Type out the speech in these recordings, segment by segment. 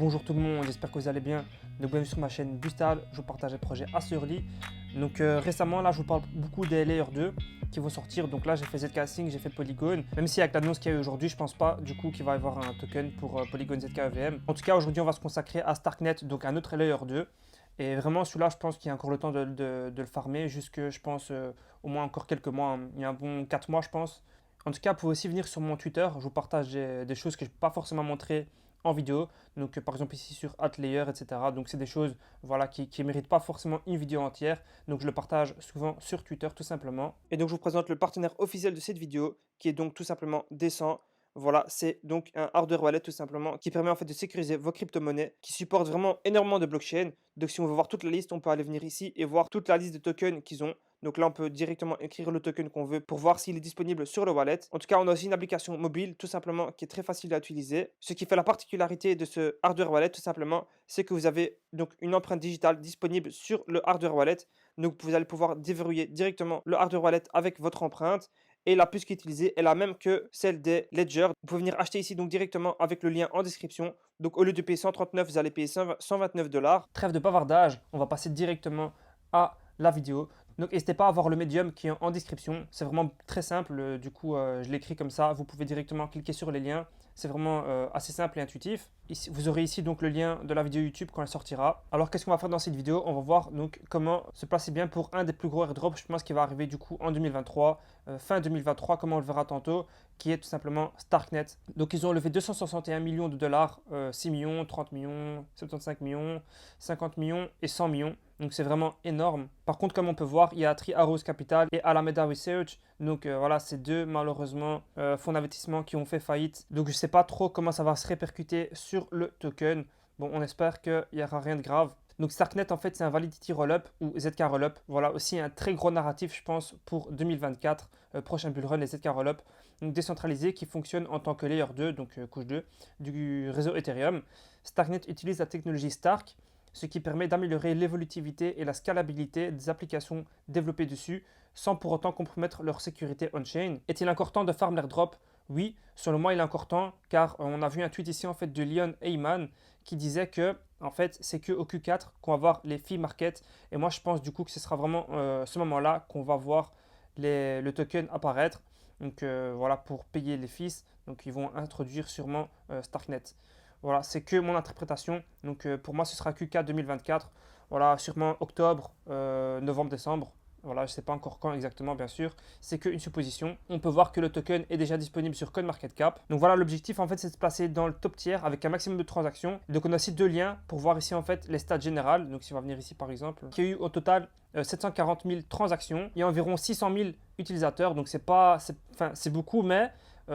Bonjour tout le monde, j'espère que vous allez bien. Donc bienvenue sur ma chaîne Bustal, je vous partage des projets assez early. Donc récemment là je vous parle beaucoup des Layer 2 qui vont sortir. Donc là j'ai fait Zcasing, j'ai fait Polygon. Même si avec l'annonce qu'il y a eu aujourd'hui, je pense pas du coup qu'il va y avoir un token pour Polygon ZK EVM. En tout cas aujourd'hui on va se consacrer à Starknet, donc un autre Layer 2. Et vraiment celui-là je pense qu'il y a encore le temps de le farmer jusque je pense au moins encore quelques mois. Il y a un bon 4 mois je pense. En tout cas, vous pouvez aussi venir sur mon Twitter. Je vous partage des choses que je ne peux pas forcément montrer en vidéo. Donc, par exemple, ici sur Atlayer, etc. Donc, c'est des choses voilà, qui ne méritent pas forcément une vidéo entière. Donc, je le partage souvent sur Twitter, tout simplement. Et donc, je vous présente le partenaire officiel de cette vidéo, qui est donc tout simplement Descent. Voilà, c'est donc un hardware wallet tout simplement qui permet en fait de sécuriser vos crypto-monnaies, qui supporte vraiment énormément de blockchains. Donc si on veut voir toute la liste, on peut aller venir ici et voir toute la liste de tokens qu'ils ont. Donc là, on peut directement écrire le token qu'on veut pour voir s'il est disponible sur le wallet. En tout cas, on a aussi une application mobile tout simplement qui est très facile à utiliser. Ce qui fait la particularité de ce hardware wallet tout simplement, c'est que vous avez donc une empreinte digitale disponible sur le hardware wallet. Donc vous allez pouvoir déverrouiller directement le hardware wallet avec votre empreinte. Et la puce qui est utilisée est la même que celle des Ledger. Vous pouvez venir acheter ici donc directement avec le lien en description. Donc au lieu de payer 139, vous allez payer 129 $. Trêve de bavardage, on va passer directement à la vidéo. Donc n'hésitez pas à voir le médium qui est en description. C'est vraiment très simple. Du coup, je l'écris comme ça. Vous pouvez directement cliquer sur les liens. C'est vraiment assez simple et intuitif. Ici, vous aurez ici donc le lien de la vidéo YouTube quand elle sortira. Alors qu'est-ce qu'on va faire dans cette vidéo? On va voir donc comment se placer bien pour un des plus gros airdrops. Je pense qu'il va arriver du coup en 2023, fin 2023, comme on le verra tantôt, qui est tout simplement Starknet. Donc ils ont levé 261 millions de dollars, 6 millions, 30 millions, 75 millions, 50 millions et 100 millions. Donc c'est vraiment énorme. Par contre, comme on peut voir, il y a Three Arrows Capital et Alameda Research. Donc voilà, ces deux malheureusement fonds d'investissement qui ont fait faillite. Donc je ne sais pas trop comment ça va se répercuter sur le token. Bon, on espère qu'il n'y aura rien de grave. Donc Starknet en fait c'est un Validity Rollup ou ZK Rollup. Voilà aussi un très gros narratif je pense pour 2024, prochain bull run les ZK Rollup. Donc décentralisé qui fonctionne en tant que layer 2, donc couche 2 du réseau Ethereum. Starknet utilise la technologie Stark, ce qui permet d'améliorer l'évolutivité et la scalabilité des applications développées dessus sans pour autant compromettre leur sécurité on-chain. Est-il encore temps de farm l'airdrop? Oui, selon moi il est encore temps car on a vu un tweet ici en fait de Leon Heyman qui disait que en fait c'est que au Q4 qu'on va voir les fee market et moi je pense du coup que ce sera vraiment ce moment-là qu'on va voir le token apparaître. Donc voilà pour payer les fees, donc ils vont introduire sûrement Starknet. Voilà, c'est que mon interprétation. Donc pour moi, ce sera Q4 2024. Voilà, sûrement octobre, novembre, décembre. Voilà, je ne sais pas encore quand exactement, bien sûr. C'est qu'une supposition. On peut voir que le token est déjà disponible sur CoinMarketCap. Donc voilà, l'objectif en fait, c'est de se placer dans le top tier avec un maximum de transactions. Donc on a aussi deux liens pour voir ici en fait les stats générales. Donc si on va venir ici par exemple, il y a eu au total 740 000 transactions. Il y a environ 600 000 utilisateurs. Donc c'est beaucoup, mais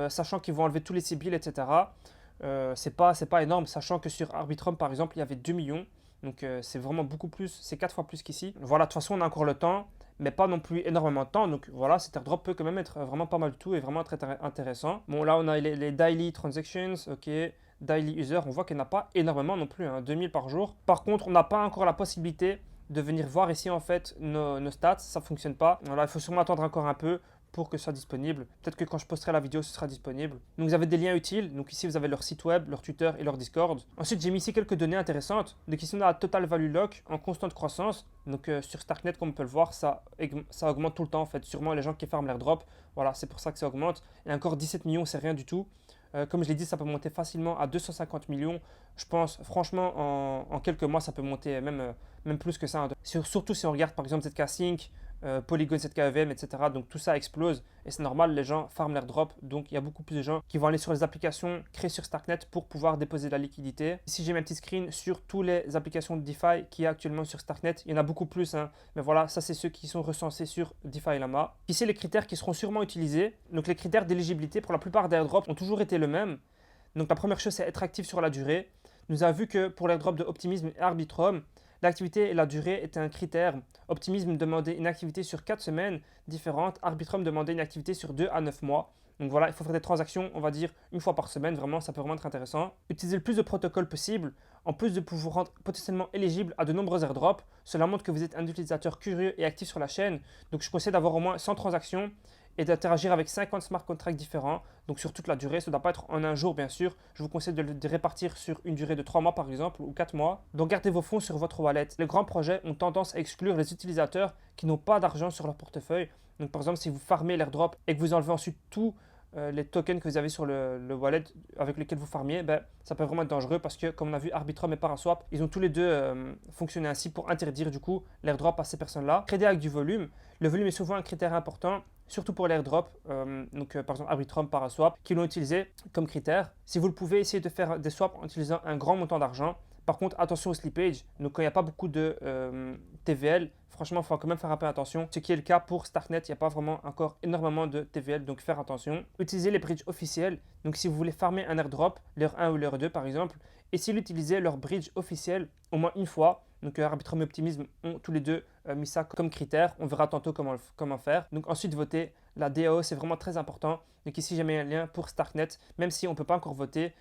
sachant qu'ils vont enlever tous les Sibyl, etc. C'est pas énorme, sachant que sur Arbitrum par exemple il y avait 2 millions, donc c'est vraiment beaucoup plus, c'est 4 fois plus qu'ici. Voilà, de toute façon on a encore le temps, mais pas non plus énormément de temps, donc voilà, cet airdrop peut quand même être vraiment pas mal du tout et vraiment très intéressant. Bon là on a les daily transactions, ok, daily user, on voit qu'il n'y en a pas énormément non plus, 2000 par jour. Par contre on n'a pas encore la possibilité de venir voir ici en fait nos stats, ça fonctionne pas. Voilà, il faut sûrement attendre encore un peu pour que ce soit disponible. Peut-être que quand je posterai la vidéo, ce sera disponible. Donc vous avez des liens utiles. Donc ici, vous avez leur site web, leur Twitter et leur Discord. Ensuite, j'ai mis ici quelques données intéressantes. Donc ici, on a la Total Value Lock en constante croissance. Donc sur Starknet, comme on peut le voir, ça augmente tout le temps en fait. Sûrement les gens qui farment l'airdrop. Voilà, c'est pour ça que ça augmente. Et encore 17 millions, c'est rien du tout. Comme je l'ai dit, ça peut monter facilement à 250 millions. Je pense, franchement, en quelques mois, ça peut monter même plus que ça. Surtout si on regarde par exemple Zcasing, Polygon, ZKEVM, etc. Donc tout ça explose et c'est normal, les gens farment l'airdrop. Donc il y a beaucoup plus de gens qui vont aller sur les applications créées sur Starknet pour pouvoir déposer de la liquidité. Ici j'ai mis un petit screen sur toutes les applications de DeFi qu'il y a actuellement sur Starknet. Il y en a beaucoup plus, mais voilà, ça c'est ceux qui sont recensés sur DeFi Lama. Ici les critères qui seront sûrement utilisés. Donc les critères d'éligibilité pour la plupart des airdrops ont toujours été le même. Donc la première chose c'est être actif sur la durée. Nous avons vu que pour l'airdrop de Optimism et Arbitrum, l'activité et la durée étaient un critère. Optimism demandait une activité sur 4 semaines différentes. Arbitrum demandait une activité sur 2 à 9 mois. Donc voilà, il faut faire des transactions, on va dire, une fois par semaine. Vraiment, ça peut vraiment être intéressant. Utilisez le plus de protocoles possible. En plus de vous rendre potentiellement éligible à de nombreux airdrops, cela montre que vous êtes un utilisateur curieux et actif sur la chaine. Donc je conseille d'avoir au moins 100 transactions et d'interagir avec 50 smart contracts différents, donc sur toute la durée. Ça ne doit pas être en un jour, bien sûr. Je vous conseille de le répartir sur une durée de 3 mois, par exemple, ou 4 mois. Donc, gardez vos fonds sur votre wallet. Les grands projets ont tendance à exclure les utilisateurs qui n'ont pas d'argent sur leur portefeuille. Donc, par exemple, si vous farmez l'airdrop et que vous enlevez ensuite tous les tokens que vous avez sur le wallet avec lequel vous farmiez, ben, ça peut vraiment être dangereux parce que, comme on a vu, Arbitrum et Paraswap, ils ont tous les deux fonctionné ainsi pour interdire du coup l'airdrop à ces personnes-là. Trader avec du volume. Le volume est souvent un critère important, surtout pour l'airdrop. Par exemple, Arbitrum, Paraswap, qui l'ont utilisé comme critère. Si vous le pouvez, essayez de faire des swaps en utilisant un grand montant d'argent. Par contre, attention au slippage. Donc, quand il n'y a pas beaucoup de TVL, franchement, il faut quand même faire un peu attention. Ce qui est le cas pour Starknet, il n'y a pas vraiment encore énormément de TVL, donc faire attention. Utilisez les bridges officiels. Donc, si vous voulez farmer un airdrop, l'heure 1 ou l'heure 2 par exemple, essayez d'utiliser leur bridge officiel au moins une fois. Donc, Arbitrum et Optimism ont tous les deux mis ça comme critère. On verra tantôt comment faire. Donc, ensuite, voter. La DAO, c'est vraiment très important. Donc, ici, j'ai mis un lien pour Starknet, même si on ne peut pas encore voter.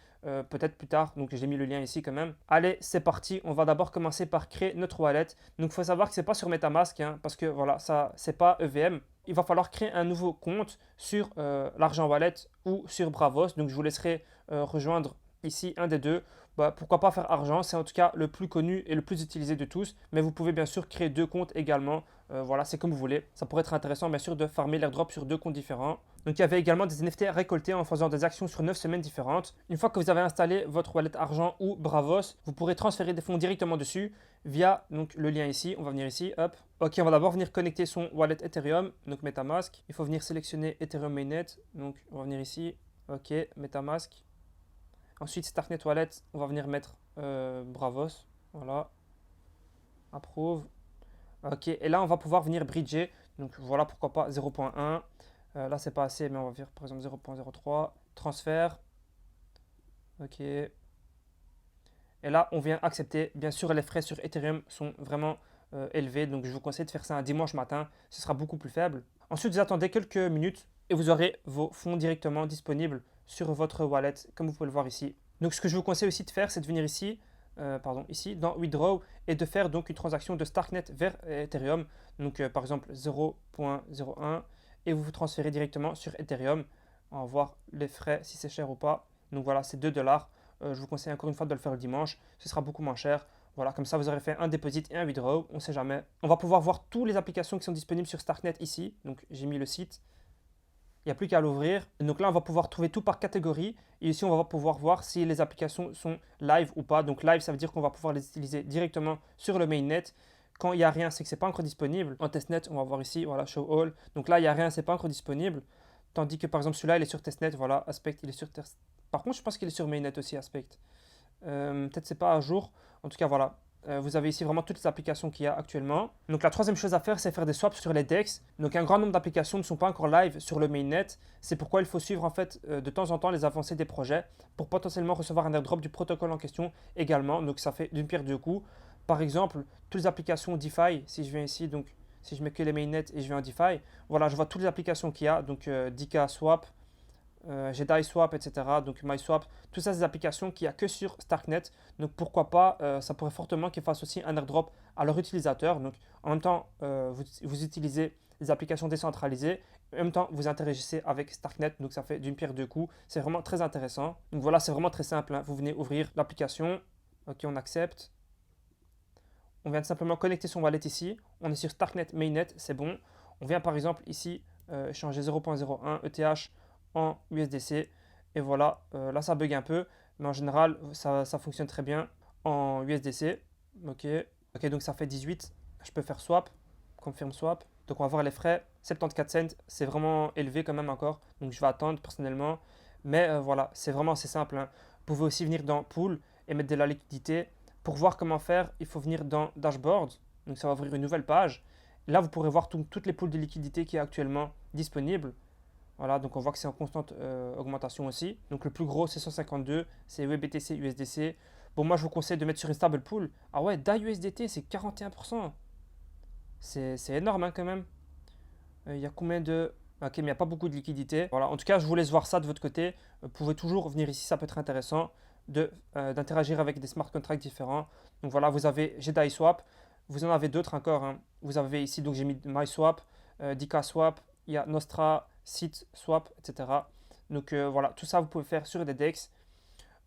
Peut-être plus tard, donc j'ai mis le lien ici quand même. Allez, c'est parti, on va d'abord commencer par créer notre wallet. Donc il faut savoir que c'est pas sur MetaMask, hein, parce que voilà, ça c'est pas EVM. Il va falloir créer un nouveau compte sur l'Argent Wallet ou sur Bravos. Donc je vous laisserai rejoindre ici un des deux. Bah, pourquoi pas faire Argent, c'est en tout cas le plus connu et le plus utilisé de tous. Mais vous pouvez bien sûr créer deux comptes également. Voilà, c'est comme vous voulez. Ça pourrait être intéressant bien sûr de farmer l'airdrop sur deux comptes différents. Donc il y avait également des NFT récoltés en faisant des actions sur 9 semaines différentes. Une fois que vous avez installé votre wallet Argent ou Bravos, vous pourrez transférer des fonds directement dessus via donc, le lien ici. On va venir ici, hop. Ok, on va d'abord venir connecter son wallet Ethereum, donc MetaMask. Il faut venir sélectionner Ethereum Mainnet. Donc on va venir ici, ok, MetaMask. Ensuite, Starknet Wallet, on va venir mettre Bravos. Voilà. Approve. Ok, et là, on va pouvoir venir bridger. Donc voilà, pourquoi pas 0.1. Là, c'est pas assez, mais on va faire par exemple 0.03. Transfert. Ok. Et là, on vient accepter. Bien sûr, les frais sur Ethereum sont vraiment élevés. Donc je vous conseille de faire ça un dimanche matin. Ce sera beaucoup plus faible. Ensuite, vous attendez quelques minutes et vous aurez vos fonds directement disponibles sur votre wallet, comme vous pouvez le voir ici. Donc ce que je vous conseille aussi de faire, c'est de venir ici, ici dans Withdraw et de faire donc une transaction de Starknet vers Ethereum. Donc par exemple 0.01 et vous vous transférez directement sur Ethereum. On va voir les frais si c'est cher ou pas. Donc voilà, c'est 2 dollars. Je vous conseille encore une fois de le faire le dimanche. Ce sera beaucoup moins cher. Voilà, comme ça vous aurez fait un deposit et un withdraw. On ne sait jamais. On va pouvoir voir toutes les applications qui sont disponibles sur Starknet ici. Donc j'ai mis le site. Il n'y a plus qu'à l'ouvrir. Donc là, on va pouvoir trouver tout par catégorie. Et ici, on va pouvoir voir si les applications sont live ou pas. Donc live, ça veut dire qu'on va pouvoir les utiliser directement sur le mainnet. Quand il n'y a rien, c'est que ce n'est pas encore disponible. En testnet, on va voir ici, voilà, show all. Donc là, il n'y a rien, c'est pas encore disponible. Tandis que par exemple, celui-là, il est sur testnet. Voilà, Aspect, il est sur testnet. Par contre, je pense qu'il est sur mainnet aussi, Aspect. Peut-être c'est pas à jour. En tout cas, voilà. Vous avez ici vraiment toutes les applications qu'il y a actuellement. Donc la troisième chose à faire, c'est faire des swaps sur les DEX. Donc un grand nombre d'applications ne sont pas encore live sur le mainnet. C'est pourquoi il faut suivre en fait de temps en temps les avancées des projets pour potentiellement recevoir un airdrop du protocole en question également. Donc ça fait d'une pierre deux coups. Par exemple, toutes les applications DeFi, si je viens ici, donc si je mets que les mainnets et je viens en DeFi, voilà, je vois toutes les applications qu'il y a. Donc DK Swap, j'ai DiceSwap, etc. Donc MySwap, tout ça, c'est des applications qu'il n'y a que sur Starknet. Donc pourquoi pas, ça pourrait fortement qu'ils fassent aussi un airdrop à leurs utilisateurs. Donc en même temps, vous utilisez des applications décentralisées, en même temps, vous interagissez avec Starknet. Donc ça fait d'une pierre deux coups. C'est vraiment très intéressant. Donc voilà, c'est vraiment très simple, hein. Vous venez ouvrir l'application. Ok, on accepte. On vient de simplement connecter son wallet ici. On est sur Starknet Mainnet, c'est bon. On vient par exemple ici changer 0.01 ETH en USDC. Et voilà, là ça bug un peu, mais en général ça fonctionne très bien en USDC. Ok, donc ça fait 18. Je peux faire swap, confirme swap. Donc on va voir les frais, 74 cents, c'est vraiment élevé quand même encore. Donc je vais attendre personnellement. Mais voilà, c'est simple, hein. Vous pouvez aussi venir dans Pool et mettre de la liquidité. Pour voir comment faire, il faut venir dans Dashboard. Donc ça va ouvrir une nouvelle page. Là, vous pourrez voir toutes les pools de liquidité qui est actuellement disponible. Voilà, donc on voit que c'est en constante augmentation aussi. Donc le plus gros, c'est 152, c'est USBTC, USDC. Bon, moi, je vous conseille de mettre sur une stable pool. Ah ouais, DAI-USDT, c'est 41%. C'est énorme, hein, quand même. Il y a combien de... Ok, mais il n'y a pas beaucoup de liquidité. Voilà, en tout cas, je vous laisse voir ça de votre côté. Vous pouvez toujours venir ici, ça peut être intéressant d'interagir avec des smart contracts différents. Donc voilà, vous avez GDAI Swap. Vous en avez d'autres encore, hein. Vous avez ici, donc j'ai mis MySwap, DK Swap, il y a Nostra, Seat, Swap, etc. Donc voilà, tout ça vous pouvez faire sur des DEX.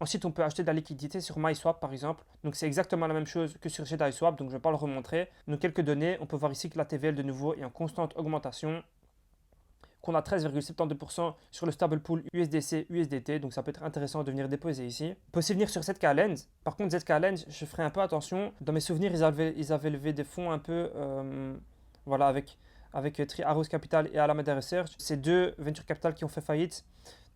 Ensuite, on peut acheter de la liquidité sur MySwap par exemple. Donc c'est exactement la même chose que sur JediSwap, donc je ne vais pas le remontrer. Donc quelques données, on peut voir ici que la TVL de nouveau est en constante augmentation, qu'on a 13,72% sur le stable pool USDC, USDT, donc ça peut être intéressant de venir déposer ici. On peut aussi venir sur ZK Lens. Par contre, ZK Lens, je ferai un peu attention. Dans mes souvenirs, ils avaient levé des fonds un peu, voilà, avec Three Arrows Capital et Alameda Research. C'est deux venture capital qui ont fait faillite.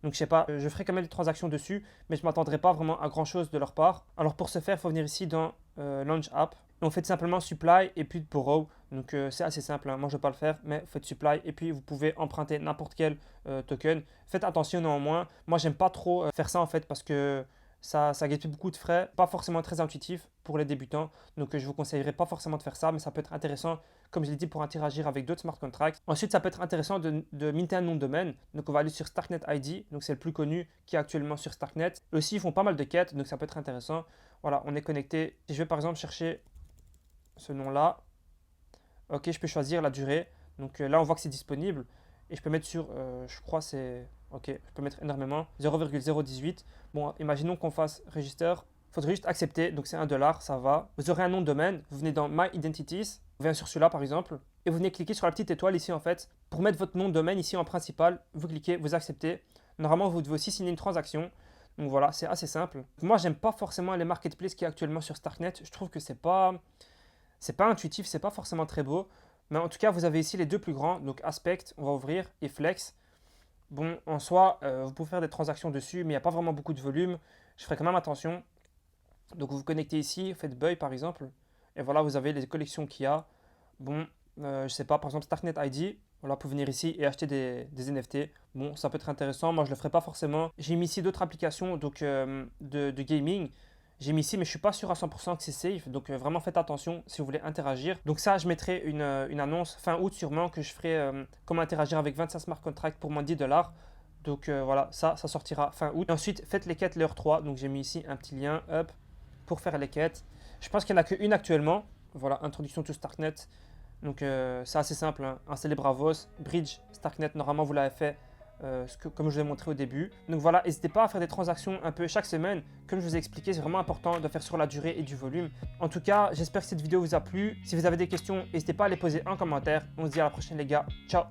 Donc je sais pas, je ferai quand même des transactions dessus, mais je ne m'attendrai pas vraiment à grand chose de leur part. Alors pour ce faire, il faut venir ici dans Launch App. Et on fait simplement Supply et puis Borrow. Donc c'est assez simple, hein. Moi je ne vais pas le faire, mais vous faites Supply et puis vous pouvez emprunter n'importe quel token. Faites attention néanmoins, moi j'aime pas trop faire ça en fait parce que ça gaspille beaucoup de frais, pas forcément très intuitif pour les débutants. Donc je ne vous conseillerais pas forcément de faire ça, mais ça peut être intéressant, comme je l'ai dit, pour interagir avec d'autres smart contracts. Ensuite, ça peut être intéressant de minter un nom de domaine. Donc on va aller sur Starknet ID, donc c'est le plus connu qui est actuellement sur Starknet. Eux aussi, ils font pas mal de quêtes, donc ça peut être intéressant. Voilà, on est connecté. Si je vais par exemple chercher ce nom-là, ok, je peux choisir la durée. Donc là, on voit que c'est disponible. Et je peux mettre sur, je crois c'est, ok, je peux mettre énormément, 0,018. Bon, imaginons qu'on fasse register. Il faudrait juste accepter, donc c'est $1, ça va. Vous aurez un nom de domaine, vous venez dans My Identities, vous venez sur celui-là par exemple, et vous venez cliquer sur la petite étoile ici en fait. Pour mettre votre nom de domaine ici en principal, vous cliquez, vous acceptez. Normalement, vous devez aussi signer une transaction. Donc voilà, c'est assez simple. Moi, j'aime pas forcément les marketplaces qui est actuellement sur Starknet. Je trouve que c'est pas intuitif, c'est pas forcément très beau. Mais en tout cas, vous avez ici les deux plus grands, donc Aspect, on va ouvrir, et Flex. Bon, en soi, vous pouvez faire des transactions dessus, mais il n'y a pas vraiment beaucoup de volume. Je ferai quand même attention. Donc vous vous connectez ici, vous faites Buy par exemple, et voilà, vous avez les collections qu'il y a. Bon, je sais pas, par exemple Starknet ID, voilà, pour venir ici et acheter des NFT. Bon, ça peut être intéressant, moi je le ferai pas forcément. J'ai mis ici d'autres applications donc, de gaming. J'ai mis ici, mais je suis pas sûr à 100% que c'est safe. Donc vraiment faites attention si vous voulez interagir. Donc ça, je mettrai une annonce fin août sûrement que je ferai comment interagir avec 25 smart contracts pour moins de $10. Donc voilà, ça sortira fin août. Et ensuite, faites les quêtes l'heure 3. Donc j'ai mis ici un petit lien, hop, pour faire les quêtes. Je pense qu'il n'y en a qu'une actuellement. Voilà, introduction to Starknet. Donc c'est assez simple, hein. Installez Bravos, Bridge, Starknet, normalement vous l'avez fait. Comme je vous ai montré au début. Donc voilà, n'hésitez pas à faire des transactions un peu chaque semaine. Comme je vous ai expliqué, c'est vraiment important de faire sur la durée et du volume. En tout cas, j'espère que cette vidéo vous a plu. Si vous avez des questions, n'hésitez pas à les poser en commentaire. On se dit à la prochaine les gars. Ciao!